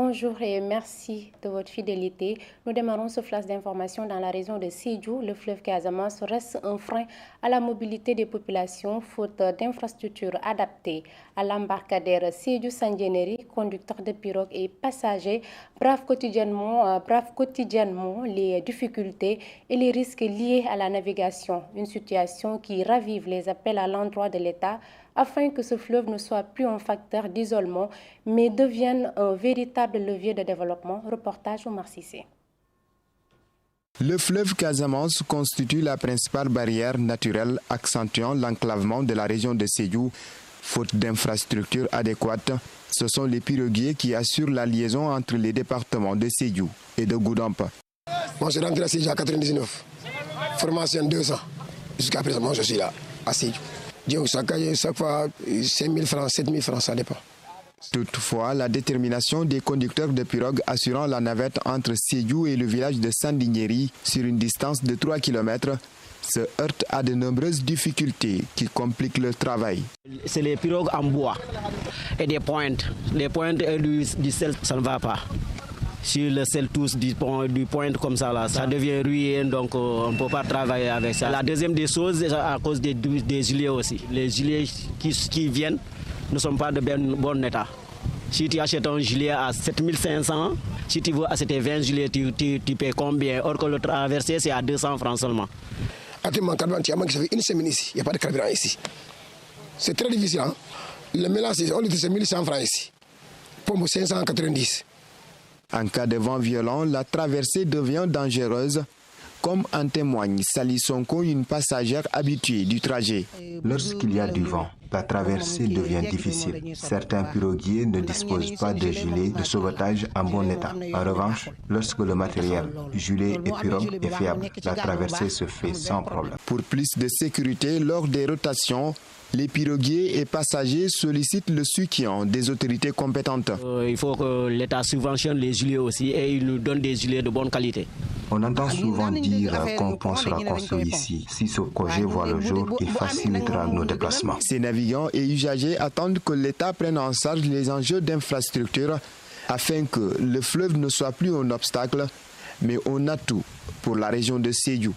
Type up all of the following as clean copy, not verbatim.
Bonjour et merci de votre fidélité. Nous démarrons ce flash d'information dans la région de Sédhiou. Le fleuve Casamance reste un frein à la mobilité des populations, faute d'infrastructures adaptées. À l'embarcadère Sédhiou-Sandiénéry, conducteurs de pirogues et passagers bravent quotidiennement les difficultés et les risques liés à la navigation. Une situation qui ravive les appels à l'endroit de l'État afin que ce fleuve ne soit plus un facteur d'isolement, mais devienne un véritable levier de développement. Reportage au Marcissé. Le fleuve Casamance constitue la principale barrière naturelle accentuant l'enclavement de la région de Sédhiou. Faute d'infrastructures adéquates, ce sont les piroguiers qui assurent la liaison entre les départements de Sédhiou et de Goudomp. Moi, je suis rentré à Sédhiou en 1999, formation 2 ans. Jusqu'à présent, moi, je suis là, à Sédhiou. Chaque fois, 5 000 francs, 7 000 francs, ça dépend. Toutefois, la détermination des conducteurs de pirogues assurant la navette entre Sédhiou et le village de Sandiénéry sur une distance de 3 km se heurte à de nombreuses difficultés qui compliquent leur travail. C'est les pirogues en bois et des pointes. Les pointes et du sel, ça ne va pas. Sur le sel tous du point comme ça, là, ça devient ruin, donc on ne peut pas travailler avec ça. La deuxième des choses, c'est à cause des gilets aussi. Les gilets qui viennent ne sont pas de bon état. Si tu achètes un gilet à 7500, si tu veux acheter 20 gilets, tu paies combien? Or que le traversé, c'est à 200 francs seulement. Actuellement, ça fait une semaine ici, il n'y a pas de carburant ici. C'est très difficile. Hein? Le mélange, on dit que c'est 1100 francs ici. Pompe 590. En cas de vent violent, la traversée devient dangereuse, comme en témoigne Sali Sonko, une passagère habituée du trajet. Lorsqu'il y a du vent, la traversée devient difficile. Certains piroguiers ne disposent pas de gilets de sauvetage en bon état. En revanche, lorsque le matériel, gilet et pirogue est fiable, la traversée se fait sans problème. Pour plus de sécurité lors des rotations, les piroguiers et passagers sollicitent le soutien des autorités compétentes. Il faut que l'État subventionne les gilets aussi et il nous donne des gilets de bonne qualité. On entend souvent dire qu'un pont sera construit ici. Si ce projet voit le jour, il facilitera nos déplacements. Ces navigants et usagers attendent que l'État prenne en charge les enjeux d'infrastructure afin que le fleuve ne soit plus un obstacle, mais un atout pour la région de Sédhiou.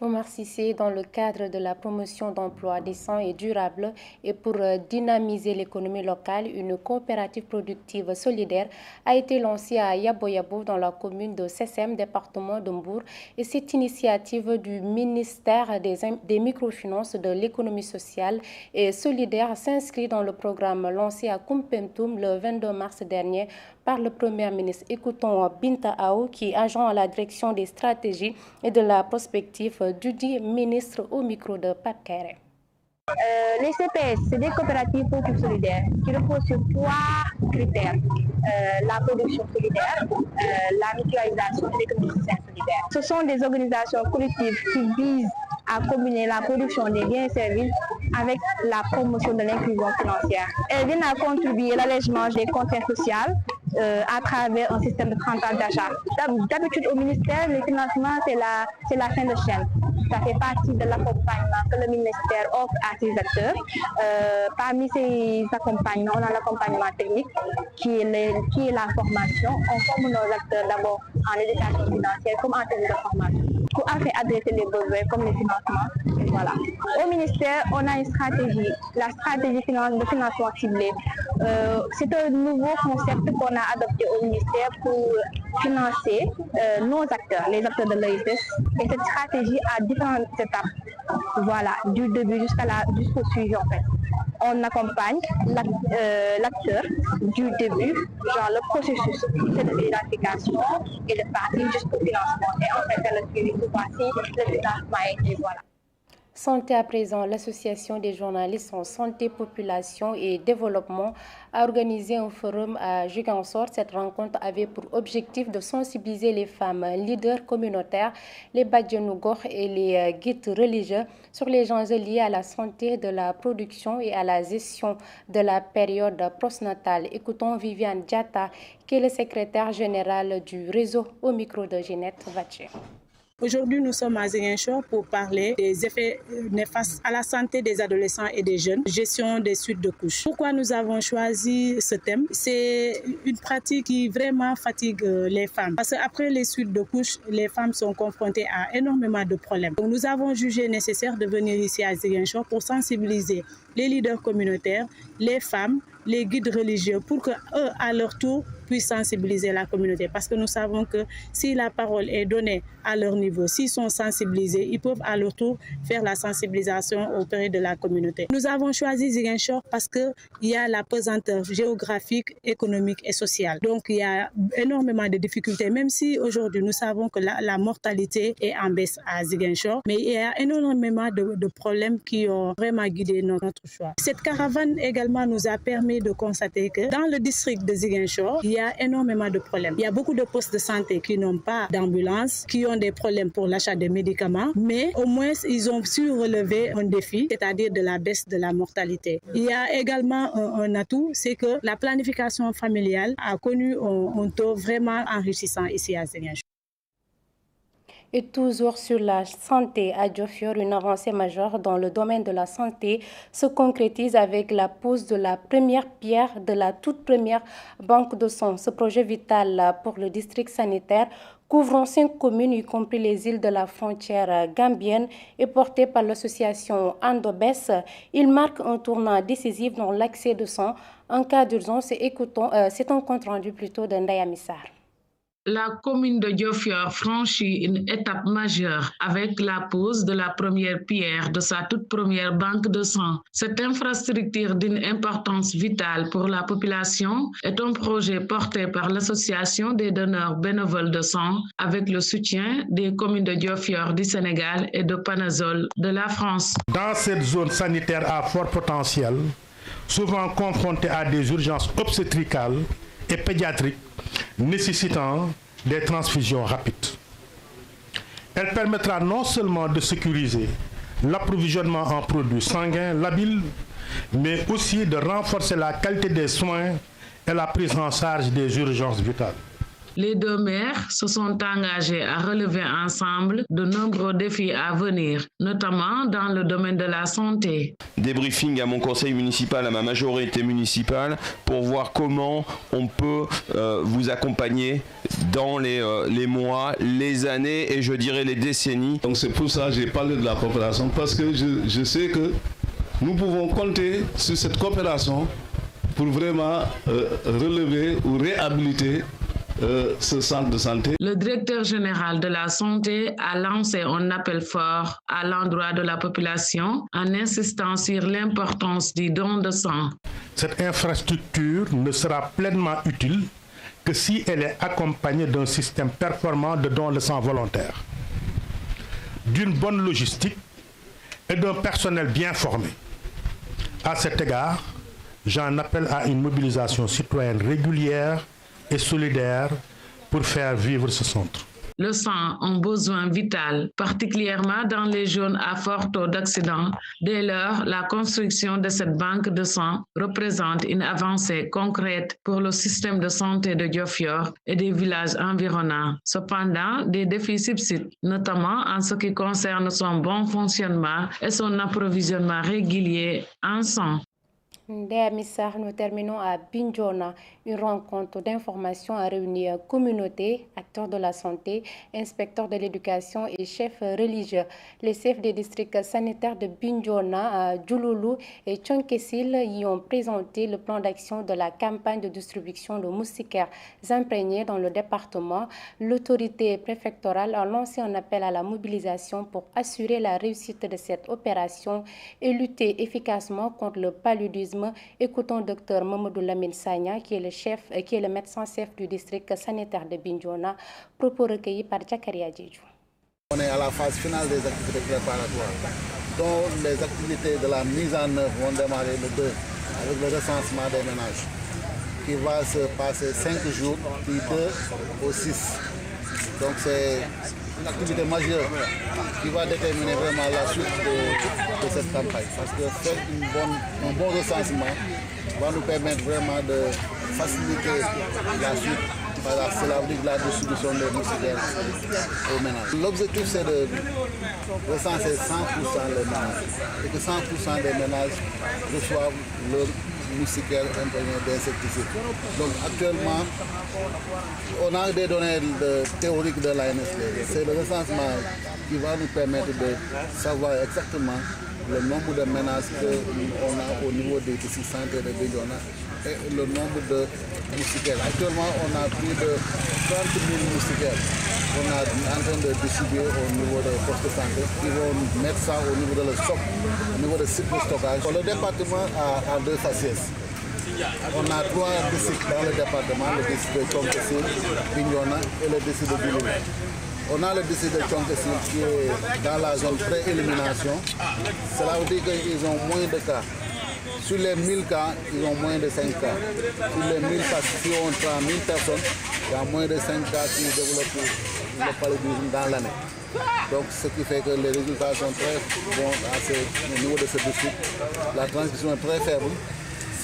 Omar Cissé, dans le cadre de la promotion d'emplois décents et durables et pour dynamiser l'économie locale, une coopérative productive solidaire a été lancée à Yaboyabo dans la commune de Sessem, département de Mbour. Et cette initiative du ministère des microfinances, de l'économie sociale et solidaire s'inscrit dans le programme lancé à Kumpentum le 22 mars dernier par le Premier ministre. Écoutons Binta Aou, qui est agent à la direction des stratégies et de la prospective du dit ministre au micro de Pape Kéré. Les CPS, c'est des coopératives productives solidaires qui reposent sur 3 critères. La production solidaire, la mutualisation et l'économie sociale solidaire. Ce sont des organisations collectives qui visent à combiner la production des biens et services avec la promotion de l'inclusion financière. Elles viennent à contribuer à l'allègement des contraintes sociales à travers un système de 30 ans d'achat. D'habitude au ministère, le financement, c'est la fin de chaîne. Ça fait partie de l'accompagnement que le ministère offre à ses acteurs. Parmi ces accompagnements, on a l'accompagnement technique qui est la formation. On forme nos acteurs d'abord en éducation financière comme en technique de formation pour enfin adresser les besoins comme les financements. Voilà. Au ministère, on a une stratégie, la stratégie de financement ciblé. C'est un nouveau concept qu'on a adopté au ministère pour financer nos acteurs, les acteurs de l'ESS. Et cette stratégie a différentes étapes, voilà, du début jusqu'au suivi en fait. On accompagne l'acteur du début, genre le processus de l'identification et de partir jusqu'au financement. Et on fait le suivi pour voir si le financement est été, voilà. Santé à présent, l'association des journalistes en santé, population et développement a organisé un forum à Jugansort. Cette rencontre avait pour objectif de sensibiliser les femmes leaders communautaires, les Badjanougor et les guides religieux sur les enjeux liés à la santé de la production et à la gestion de la période postnatale. Écoutons Viviane Diatta, qui est le secrétaire général du réseau au micro de Ginette Vaché. Aujourd'hui, nous sommes à Ziguinchor pour parler des effets néfastes à la santé des adolescents et des jeunes, gestion des suites de couches. Pourquoi nous avons choisi ce thème? C'est une pratique qui vraiment fatigue les femmes. Parce qu'après les suites de couches, les femmes sont confrontées à énormément de problèmes. Donc, nous avons jugé nécessaire de venir ici à Ziguinchor pour sensibiliser les leaders communautaires, les femmes, les guides religieux, pour qu'eux, à leur tour, puissent sensibiliser la communauté. Parce que nous savons que si la parole est donnée à leur niveau, s'ils sont sensibilisés, ils peuvent à leur tour faire la sensibilisation auprès de la communauté. Nous avons choisi Ziguinchor parce qu'il y a la pesanteur géographique, économique et sociale. Donc il y a énormément de difficultés, même si aujourd'hui nous savons que la mortalité est en baisse à Ziguinchor, mais il y a énormément de problèmes qui ont vraiment guidé notre choix. Cette caravane également nous a permis de constater que dans le district de Ziguinchor, il y a énormément de problèmes. Il y a beaucoup de postes de santé qui n'ont pas d'ambulance, qui ont des problèmes pour l'achat de médicaments, mais au moins ils ont su relever un défi, c'est-à-dire de la baisse de la mortalité. Il y a également un atout, c'est que la planification familiale a connu un taux vraiment enrichissant ici à Ziguinchor. Et toujours sur la santé à Diofior, une avancée majeure dans le domaine de la santé se concrétise avec la pose de la première pierre de la toute première banque de sang. Ce projet vital pour le district sanitaire couvrant 5 communes, y compris les îles de la frontière gambienne, et porté par l'association Andobes. Il marque un tournant décisif dans l'accès de sang en cas d'urgence. C'est un compte rendu plutôt de Ndaya Missar. La commune de Diofior franchit une étape majeure avec la pose de la première pierre de sa toute première banque de sang. Cette infrastructure d'une importance vitale pour la population est un projet porté par l'Association des donneurs bénévoles de sang avec le soutien des communes de Diofior du Sénégal et de Panazol de la France. Dans cette zone sanitaire à fort potentiel, souvent confrontée à des urgences obstétricales et pédiatriques, nécessitant des transfusions rapides. Elle permettra non seulement de sécuriser l'approvisionnement en produits sanguins labiles, mais aussi de renforcer la qualité des soins et la prise en charge des urgences vitales. Les deux maires se sont engagés à relever ensemble de nombreux défis à venir, notamment dans le domaine de la santé. Des briefings à mon conseil municipal, à ma majorité municipale, pour voir comment on peut vous accompagner dans les mois, les années et je dirais les décennies. Donc c'est pour ça que j'ai parlé de la coopération, parce que je sais que nous pouvons compter sur cette coopération pour vraiment relever ou réhabiliter ce centre de santé. Le directeur général de la santé a lancé un appel fort à l'endroit de la population en insistant sur l'importance du don de sang. Cette infrastructure ne sera pleinement utile que si elle est accompagnée d'un système performant de don de sang volontaire, d'une bonne logistique et d'un personnel bien formé. À cet égard, j'en appelle à une mobilisation citoyenne régulière et solidaire pour faire vivre ce centre. Le sang, un besoin vital, particulièrement dans les zones à fort taux d'accident. Dès lors, la construction de cette banque de sang représente une avancée concrète pour le système de santé de Diofior et des villages environnants. Cependant, des défis subsistent, notamment en ce qui concerne son bon fonctionnement et son approvisionnement régulier en sang. Ndaya Missar, nous terminons à Bignona. Une rencontre d'information a réuni communauté, acteurs de la santé, inspecteurs de l'éducation et chefs religieux. Les chefs des districts sanitaires de Bignona, Djouloulou et Tchonkessil y ont présenté le plan d'action de la campagne de distribution de moustiquaires imprégnés dans le département. L'autorité préfectorale a lancé un appel à la mobilisation pour assurer la réussite de cette opération et lutter efficacement contre le paludisme. Écoutons Dr Mamadou Lamine Sagna, qui est le médecin-chef du district sanitaire de Bignona, propos recueillis par Jakaria Djedjou. On est à la phase finale des activités préparatoires, dont les activités de la mise en œuvre vont démarrer le 2 avec le recensement des ménages, qui va se passer 5 jours, du 2 au 6. Donc c'est une activité majeure qui va déterminer vraiment la suite de cette campagne. Parce que faire un bon recensement va nous permettre vraiment de faciliter la suite Cela veut dire la distribution des moustiquaires aux ménages. L'objectif, c'est de recenser 100% les ménages et que 100% des ménages reçoivent leur moustiquaires imprégnés d'insecticides. Donc actuellement, on a des données théoriques de l'ANSD. C'est le recensement qui va nous permettre de savoir exactement le nombre de ménages qu'on a au niveau des districts santé de Bignona et le nombre de moustiquaires. Actuellement, on a plus de 30 000 moustiquaires qu'on est en train de distribuer au niveau des postes de santé qui vont mettre ça au niveau de le stock, au niveau des sites de stockage. Le département a deux faciès. On a 3 districts dans le département, le district de Thionck Essyl, Bignona et le district de Bilulu. On a le district de Thionck Essyl qui est dans la zone pré-élimination. Cela veut dire qu'ils ont moins de cas. Sur les 1000 cas, ils ont moins de 5 cas. Sur les 1000 patients, si on prend 1000 personnes, il y a moins de 5 cas qui développent le paludisme dans l'année. Donc, ce qui fait que les résultats sont très bons au niveau de ce district. La transmission est très faible.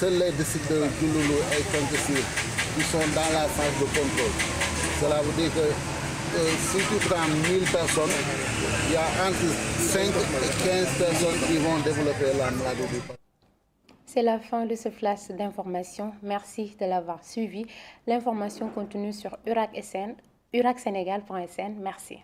Seuls les districts de Diouloulou et Thionck Essyl qui sont dans la phase de contrôle. Cela veut dire que si tu prends 1000 personnes, il y a entre 5 et 15 personnes qui vont développer la maladie du paludisme. C'est la fin de ce flash d'information. Merci de l'avoir suivi. L'information continue sur uracsénégal.sn. Merci.